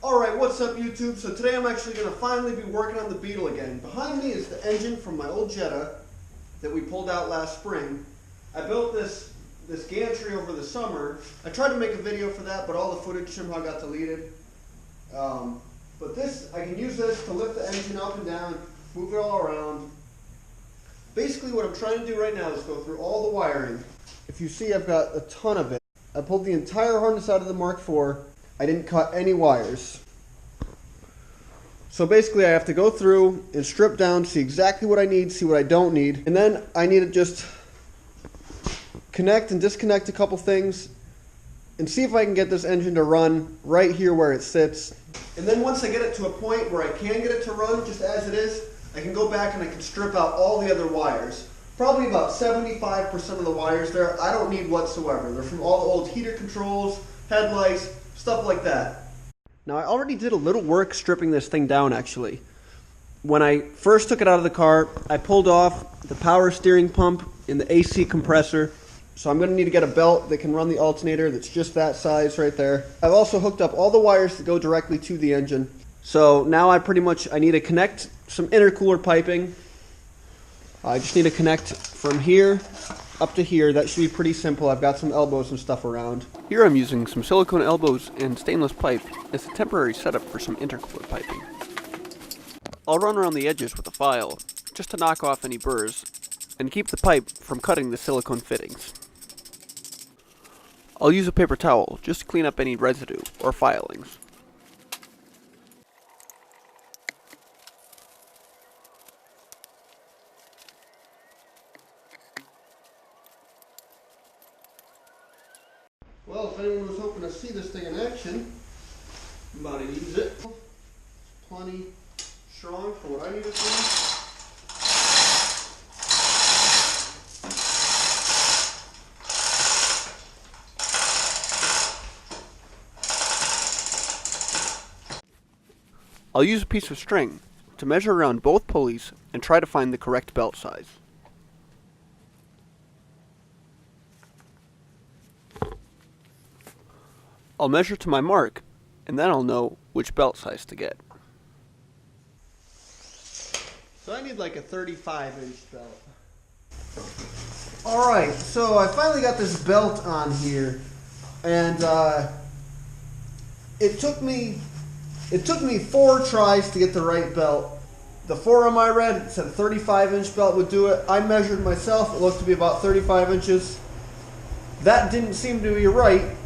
Alright, what's up YouTube? So today I'm actually going to finally be working on the Beetle again. Behind me is the engine from my old Jetta that we pulled out last spring. I built this gantry over the summer. I tried to make a video for that, but all the footage somehow got deleted. But I can use this to lift the engine up and down, move it all around. Basically what I'm trying to do right now is go through all the wiring. If you see, I've got a ton of it. I pulled the entire harness out of the Mark IV. I didn't cut any wires. So basically I have to go through and strip down, see exactly what I need, see what I don't need, and then I need to just connect and disconnect a couple things and see if I can get this engine to run right here where it sits. And then once I get it to a point where I can get it to run just as it is, I can go back and I can strip out all the other wires. Probably about 75% of the wires there I don't need whatsoever. They're from all the old heater controls, headlights, stuff like that. Now I already did a little work stripping this thing down actually. When I first took it out of the car, I pulled off the power steering pump and the AC compressor. So I'm going to need to get a belt that can run the alternator that's just that size right there. I've also hooked up all the wires that go directly to the engine. So now I need to connect some intercooler piping. I just need to connect from here up to here. That should be pretty simple. I've got some elbows and stuff around. Here I'm using some silicone elbows and stainless pipe as a temporary setup for some intercooler piping. I'll run around the edges with a file, just to knock off any burrs, and keep the pipe from cutting the silicone fittings. I'll use a paper towel just to clean up any residue or filings. Well, if anyone was hoping to see this thing in action, I'm about to use it. Plenty strong for what I need it for. I'll use a piece of string to measure around both pulleys and try to find the correct belt size. I'll measure to my mark, and then I'll know which belt size to get. So I need like a 35-inch belt. Alright, so I finally got this belt on here, and it took me 4 tries to get the right belt. The forum I read said a 35-inch belt would do it. I measured myself, it looked to be about 35 inches. That didn't seem to be right.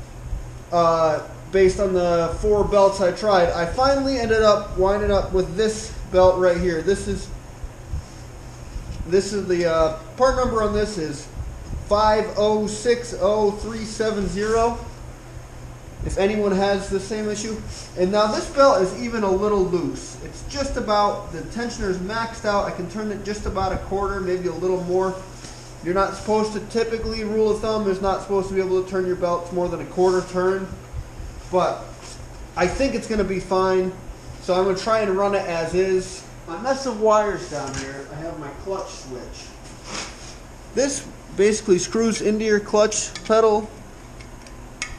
Based on the 4 belts I tried, I finally ended up winding up with this belt right here. This is the part number on this is 5060370. If anyone has the same issue. And now this belt is even a little loose. It's just about, the tensioner is maxed out. I can turn it just about a quarter, maybe a little more. You're not supposed to, typically, rule of thumb is not supposed to be able to turn your belts more than a quarter turn. But I think it's going to be fine. So I'm going to try and run it as is. My mess of wires down here, I have my clutch switch. This basically screws into your clutch pedal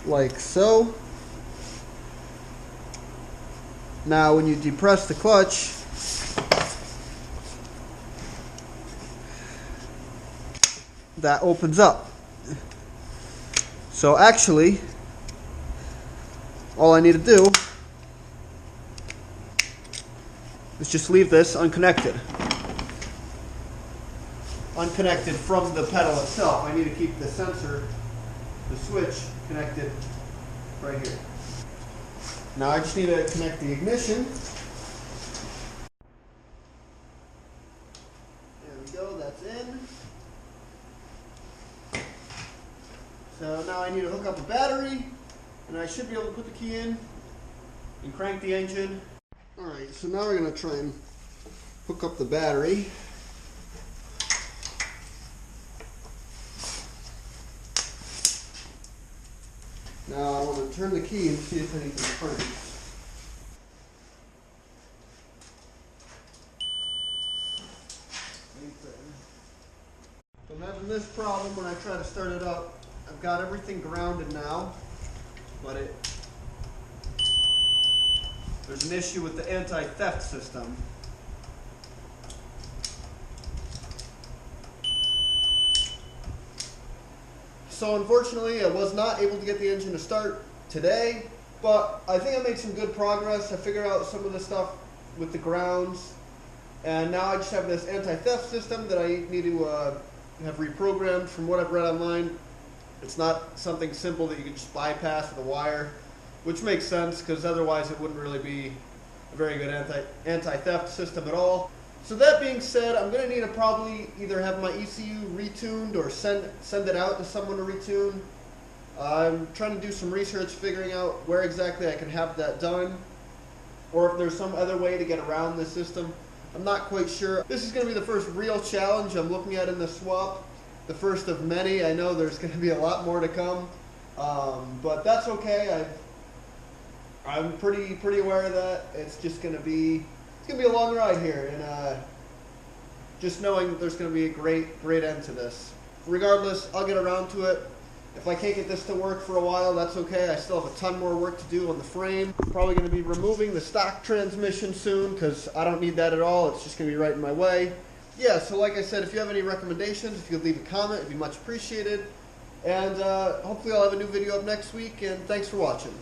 like so. Now when you depress the clutch, that opens up. So actually, all I need to do is just leave this unconnected. Unconnected from the pedal itself. I need to keep the sensor, the switch, connected right here. Now I just need to connect the ignition. There we go, that's in. So now I need to hook up a battery, and I should be able to put the key in and crank the engine. Alright, so now we're going to try and hook up the battery. Now I want to turn the key and see if anything cranks. So I'm having this problem when I try to start it up. I've got everything grounded now, but there's an issue with the anti-theft system. So unfortunately, I was not able to get the engine to start today, but I think I made some good progress. I figured out some of the stuff with the grounds, and now I just have this anti-theft system that I need to have reprogrammed. From what I've read online, it's not something simple that you can just bypass with a wire, which makes sense because otherwise it wouldn't really be a very good anti-theft system at all. So that being said, I'm going to need to probably either have my ECU retuned or send it out to someone to retune. I'm trying to do some research figuring out where exactly I can have that done, or if there's some other way to get around this system. I'm not quite sure. This is going to be the first real challenge I'm looking at in the swap. The first of many. I know there's going to be a lot more to come, but that's okay. I'm pretty aware of that. It's just going to be a long ride here, and just knowing that there's going to be a great end to this. Regardless, I'll get around to it. If I can't get this to work for a while, that's okay. I still have a ton more work to do on the frame. I'm probably going to be removing the stock transmission soon because I don't need that at all. It's just going to be right in my way. Yeah, so like I said, if you have any recommendations, if you could leave a comment, it'd be much appreciated. And hopefully I'll have a new video up next week, and thanks for watching.